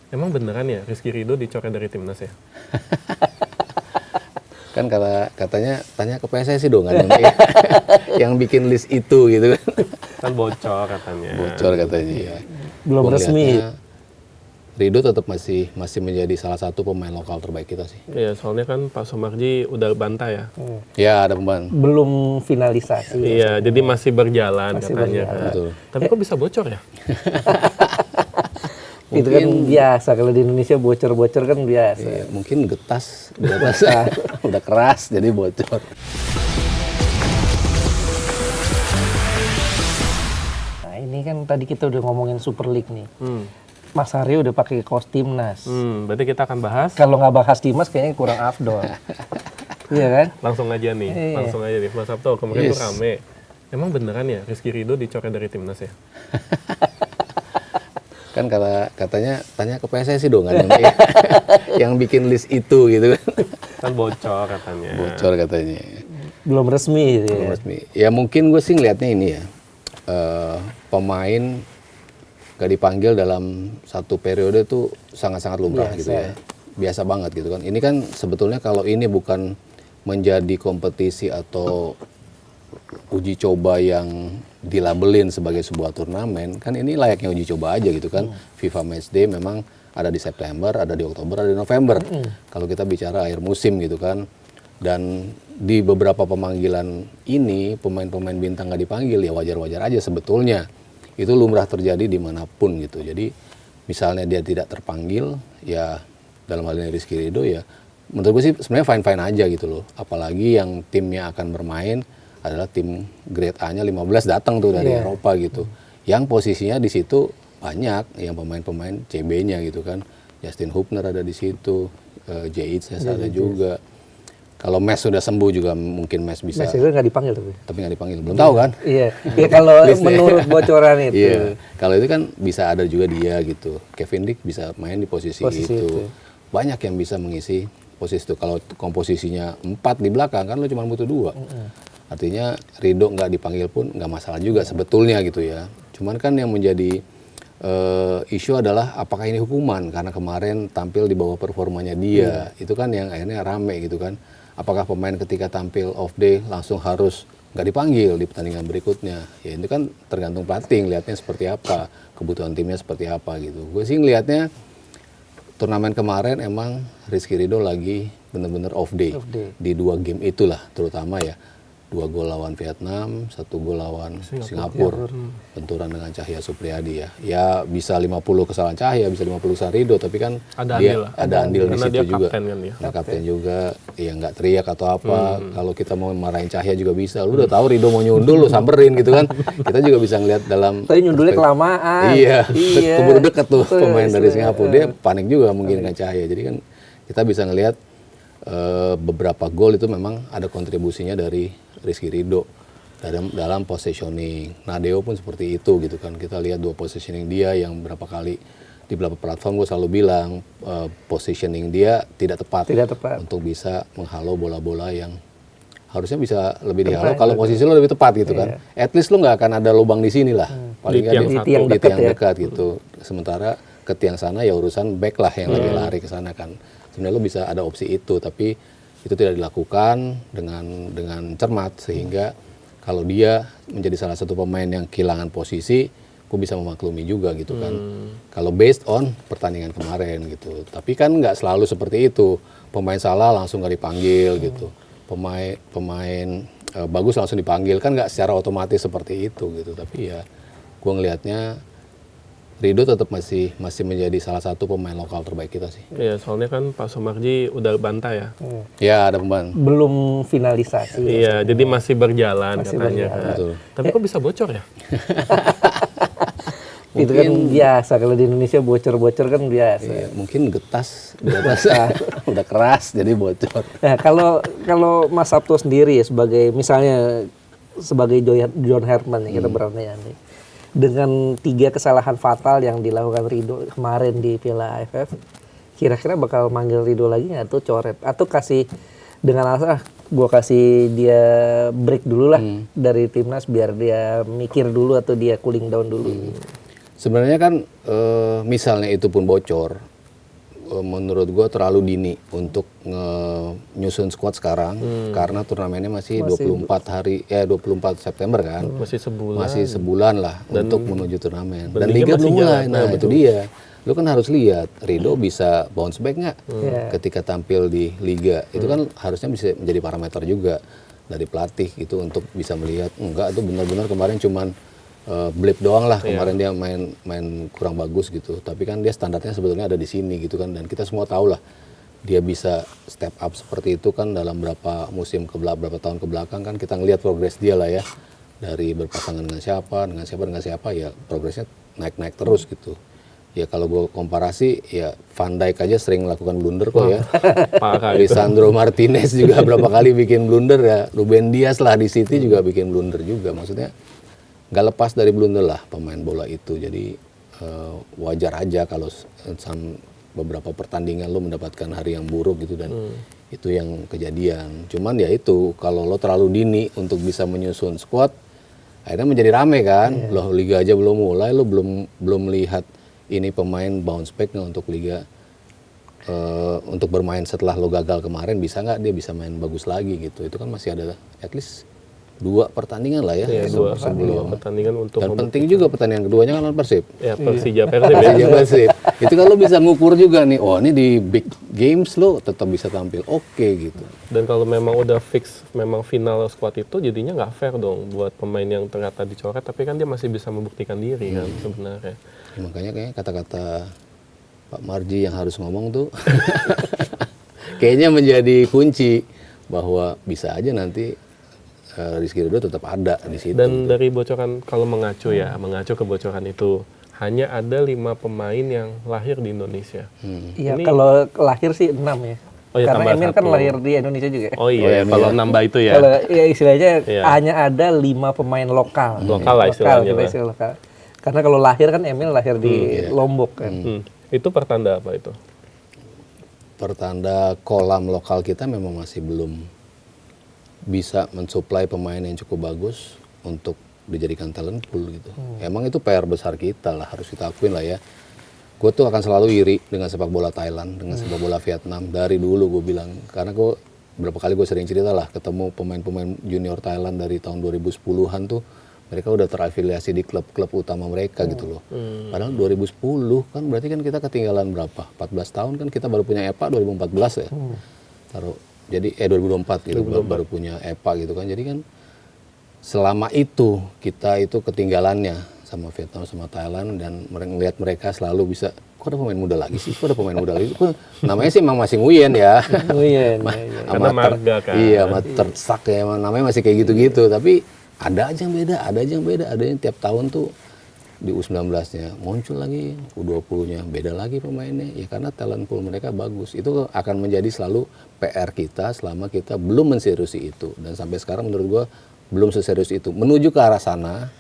Emang beneran ya Rizky Ridho dicoret dari timnas ya? Kan katanya tanya ke PSSI dong kan yang bikin list itu gitu kan. Kan bocor katanya. Bocor katanya ya. Belum Gua resmi. ngeliatnya Ridho tetap masih menjadi salah satu pemain lokal terbaik kita sih. Iya, soalnya kan Pak Sumarji udah bantah ya. Ya ada pemain. Belum finalisasi. Iya, jadi masih berjalan Masih katanya berjalan. kan. Betul. Tapi kok bisa bocor ya? Itu kan biasa, kalau di Indonesia bocor-bocor kan biasa. Iya, mungkin getas di atas udah keras jadi bocor. Nah ini kan tadi kita udah ngomongin Super League nih. Mas Aryo udah pakai kaos timnas. Berarti kita akan bahas. Kalau nggak bahas timnas kayaknya kurang afdol. Iya kan? Langsung aja nih, Iya. langsung aja nih. Mas Sabto, kemarin Yes. tuh rame. Emang beneran ya Rizky Ridho dicoret dari timnas ya? Kan katanya tanya ke PSSI dong kan yang bikin list itu gitu kan. Kan bocor katanya. Bocor katanya. Belum resmi. Gitu Belum ya. resmi. Ya mungkin gue sih ngelihatnya ini ya. Pemain gak dipanggil dalam satu periode tuh sangat-sangat lumrah Biasa. gitu ya. Biasa banget gitu kan. Ini kan sebetulnya kalau ini bukan menjadi kompetisi atau uji coba yang dilabelin sebagai sebuah turnamen, kan ini layaknya uji coba aja gitu kan. FIFA Matchday memang ada di September, ada di Oktober, ada di November. Kalau kita bicara akhir musim gitu kan. Dan di beberapa pemanggilan ini pemain-pemain bintang nggak dipanggil ya wajar-wajar aja sebetulnya. Itu lumrah terjadi dimanapun gitu. Jadi misalnya dia tidak terpanggil, ya dalam hal ini Rizky Ridho ya, menurut gue sih sebenarnya fine-fine aja gitu loh. Apalagi yang timnya akan bermain adalah tim grade A-nya 15 datang tuh dari Eropa gitu. Yang posisinya di situ banyak yang pemain-pemain CB-nya gitu kan. Justin Hubner ada di situ, J.H. ada juga. Kalau Mes sudah sembuh juga mungkin Mes bisa. Mas itu nggak dipanggil tapi Tapi nggak dipanggil, belum tahu kan? iya. Ya kalau menurut bocoran itu. Iya, kalau itu kan bisa ada juga dia gitu. Kevin Dick bisa main di posisi itu. Banyak yang bisa mengisi posisi itu. Kalau komposisinya 4 di belakang kan lo cuma butuh 2. Artinya Ridho nggak dipanggil pun nggak masalah juga sebetulnya gitu ya. Cuman kan yang menjadi isu adalah apakah ini hukuman karena kemarin tampil di bawah performanya dia. Itu kan yang akhirnya rame gitu kan. Apakah pemain ketika tampil off day langsung harus nggak dipanggil di pertandingan berikutnya? Ya itu kan tergantung pelatih lihatnya seperti apa, kebutuhan timnya seperti apa gitu. Gue sih ngelihatnya turnamen kemarin emang Rizky Ridho lagi bener-bener off day. Di 2 game itulah terutama ya. 2 gol lawan Vietnam, 1 gol lawan Singapura. Benturan dengan Cahya Supriyadi ya. Ya bisa 50 kesalahan Cahya, bisa 50 kesalahan Ridho, tapi kan dia ada andil di Karena situ dia juga. kapten kan ya. Nah, kapten juga, ya nggak teriak atau apa. Kalau kita mau marahin Cahya juga bisa. Lu udah tahu Ridho mau nyundul, lu samperin gitu kan. Kita juga bisa ngeliat dalam. Tapi nyundulnya kelamaan. Iya, keburu deket tuh pemain dari Singapura. Dia panik juga mungkin dengan Cahya. Jadi kan kita bisa ngelihat beberapa gol itu memang ada kontribusinya dari Rizky Ridho dalam positioning. Nadeo pun seperti itu gitu kan. Kita lihat 2 positioning dia yang berapa kali di beberapa platform gue selalu bilang positioning dia tidak tepat untuk bisa menghalau bola-bola yang harusnya bisa lebih dihalau kalau posisi lo lebih tepat gitu kan. At least lo nggak akan ada lubang di sini lah. Paling nggak di tiang dekat gitu. Sementara ke tiang sana ya urusan back lah yang lagi lari ke sana kan. Sebenarnya lo bisa ada opsi itu tapi itu tidak dilakukan dengan cermat sehingga kalau dia menjadi salah satu pemain yang kehilangan posisi, gue bisa memaklumi juga gitu kan. Kalau based on pertandingan kemarin gitu. Tapi kan nggak selalu seperti itu. Pemain salah langsung nggak dipanggil gitu. Pemain bagus langsung dipanggil kan nggak secara otomatis seperti itu gitu. Tapi ya gue ngelihatnya Ridho tetap masih menjadi salah satu pemain lokal terbaik kita sih. Iya, soalnya kan Pak Sumarji udah bantah ya. Ya ada pemain. Belum finalisasi. Iya, jadi masih berjalan katanya kan. Betul. Tapi kok bisa bocor ya? Itu kan biasa, kalau di Indonesia bocor-bocor kan biasa. Iya, mungkin getas di atas udah keras jadi bocor. Nah, kalau Mas Sabto sendiri ya sebagai misalnya sebagai John Herman ya kita berandai nih. Dengan 3 kesalahan fatal yang dilakukan Ridho kemarin di Piala AFF, kira-kira bakal manggil Ridho lagi nggak tuh coret? Atau kasih dengan alasan gue kasih dia break dulu lah dari timnas biar dia mikir dulu atau dia cooling down dulu. Sebenarnya kan misalnya itu pun bocor, menurut gue terlalu dini untuk nyusun squad sekarang karena turnamennya masih 24 September kan. Masih sebulan lah untuk menuju turnamen. Dan liga belum mulai. Nah, itu dia. Lu kan harus lihat Ridho bisa bounce back nggak ketika tampil di liga. Itu kan harusnya bisa menjadi parameter juga dari pelatih gitu untuk bisa melihat enggak itu benar-benar kemarin cuman blip doang lah kemarin dia main kurang bagus gitu. Tapi kan dia standarnya sebetulnya ada di sini gitu kan, dan kita semua tahu lah dia bisa step up seperti itu kan dalam berapa tahun ke belakang kan kita ngelihat progres dia lah ya. Dari berpasangan dengan siapa ya progresnya naik terus gitu. Ya kalau gue komparasi ya Van Dijk aja sering melakukan blunder kok ya. Lisandro Martinez juga berapa kali bikin blunder ya. Ruben Dias lah di City juga bikin blunder juga. Maksudnya nggak lepas dari blunder lah pemain bola itu. Jadi wajar aja kalau beberapa pertandingan lo mendapatkan hari yang buruk gitu dan itu yang kejadian. Cuman ya itu kalau lo terlalu dini untuk bisa menyusun squad akhirnya menjadi rame kan. Loh liga aja belum mulai lo belum lihat ini pemain bounce back nggak untuk liga untuk bermain setelah lo gagal kemarin bisa nggak dia bisa main bagus lagi gitu. Itu kan masih ada at least 2 pertandingan lah ya sebelum pertandingan untuk dan penting juga pertandingan keduanya kan lawan Persib. Ya Persija Persib. Itu kan lo bisa ngukur juga nih. Oh ini di big games lo tetap bisa tampil oke gitu. Dan kalau memang udah fix memang final squad itu jadinya nggak fair dong buat pemain yang ternyata dicoret tapi kan dia masih bisa membuktikan diri kan sebenarnya. Ya, makanya kayak kata-kata Pak Marji yang harus ngomong tuh kayaknya menjadi kunci bahwa bisa aja nanti Rizky Ridho tetap ada di situ. Dan dari bocoran kalau mengacu ke bocoran itu hanya ada 5 pemain yang lahir di Indonesia. Iya, kalau lahir sih 6 ya. Oh, ya, karena Emil kan 1. lahir di Indonesia juga. Oh iya, kalau nambah itu ya. Kalau ya istilahnya hanya ada 5 pemain lokal. Lokal lah istilahnya. Lokal. Karena kalau lahir kan Emil lahir di Lombok kan. Itu pertanda apa itu? Pertanda kolam lokal kita memang masih belum bisa mensuplai pemain yang cukup bagus untuk dijadikan talent pool gitu. Emang itu PR besar kita lah, harus kita akuin lah ya. Gue tuh akan selalu iri dengan sepak bola Thailand, dengan sepak bola Vietnam. Dari dulu gue bilang, karena gue berapa kali gue sering cerita lah, ketemu pemain-pemain junior Thailand dari tahun 2010-an tuh, mereka udah terafiliasi di klub-klub utama mereka gitu loh. Padahal 2010 kan berarti kan kita ketinggalan berapa? 14 tahun kan kita baru punya EPA 2014 ya. Jadi 2024 gitu baru punya EPA gitu kan. Jadi kan selama itu kita itu ketinggalannya sama Vietnam sama Thailand dan melihat mereka selalu bisa kok ada pemain muda lagi sih, kok ada pemain muda lagi. Namanya sih emang masih Nguyen ya. Nguyen. Karena marga kan. Iya, tersak ya namanya masih kayak gitu-gitu, tapi ada aja yang beda, ada yang tiap tahun tuh di U19-nya muncul lagi, U20-nya beda lagi pemainnya. Ya karena talent pool mereka bagus. Itu akan menjadi selalu PR kita selama kita belum menseriusi itu. Dan sampai sekarang menurut gua belum seserius itu. Menuju ke arah sana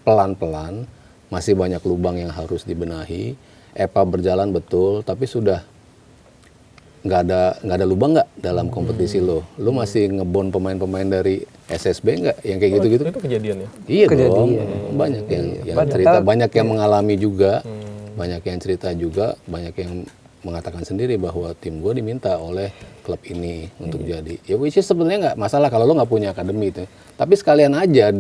pelan-pelan, masih banyak lubang yang harus dibenahi. EPA berjalan betul, tapi sudah nggak ada lubang nggak dalam kompetisi lo masih ngebon pemain-pemain dari SSB nggak yang kayak gitu-gitu? Itu kejadiannya? Iya dong, banyak yang cerita, banyak yang mengalami juga, banyak yang cerita juga, banyak yang mengatakan sendiri bahwa tim gue diminta oleh klub ini untuk jadi. Ya which is sebenarnya nggak masalah kalau lo nggak punya akademi itu, tapi sekalian aja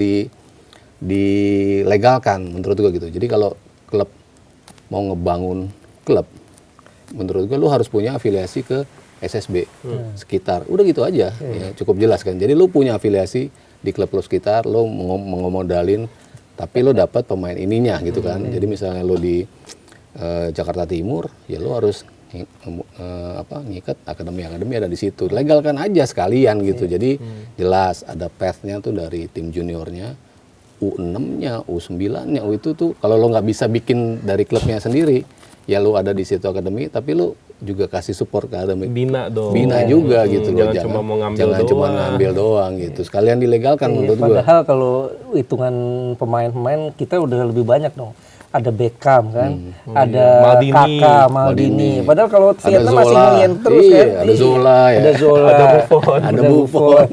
dilegalkan menurut gue gitu. Jadi kalau klub mau ngebangun klub, menurut gue lu harus punya afiliasi ke SSB sekitar, udah gitu aja, ya, cukup jelas kan. Jadi lu punya afiliasi di klub-klub sekitar, lu mengomodalin, tapi lu dapat pemain ininya gitu kan. Jadi misalnya lu di Jakarta Timur, ya lu harus ngikat akademi ada di situ, legalkan aja sekalian gitu. Jadi jelas ada path-nya tuh dari tim juniornya, U6-nya, U9-nya, itu tuh kalau lo nggak bisa bikin dari klubnya sendiri, ya lu ada di situ akademi, tapi lu juga kasih support ke akademi. Bina dong. Bina juga gitu loh. Jangan cuma mau ngambil jangan doang. cuma ngambil doang gitu. Sekalian dilegalkan menurut gua. Padahal kalau hitungan pemain-pemain kita udah lebih banyak dong. Ada Beckham kan, ada Maldini. Kakak, Maldini. Padahal kalau Vietnam masih Zola. ngeliat terus Iya, kan. ada Zola ya. Ada Zola. Ada Buffon. Ada Buffon.